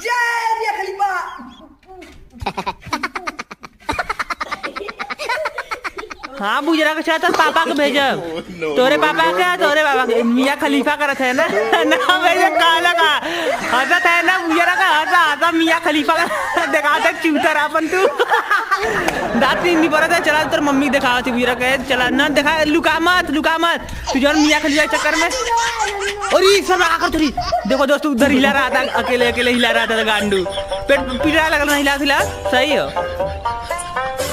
जय मियां खलीफा। हाँ बुजरा के साथ पापा को भेजब। तोरे पापा के मियां खलीफा करत है ना ना भेजे का लगा हंसत है ना बुजरा का हंसा मियां खलीफा का देखा तक चूतर अपन तू दांत नहीं पड़ा था। चला तेरे मम्मी दिखावा थी बुजरा के चला ना दिखा लुका मत तू जो मियां खलीफा के चक्कर में। और ये सब आकर थोड़ी देखो दोस्त उधर हिला रहा था अकेले हिला रहा था गांडू पेट पीड़ा लगल ना हिला सही हो।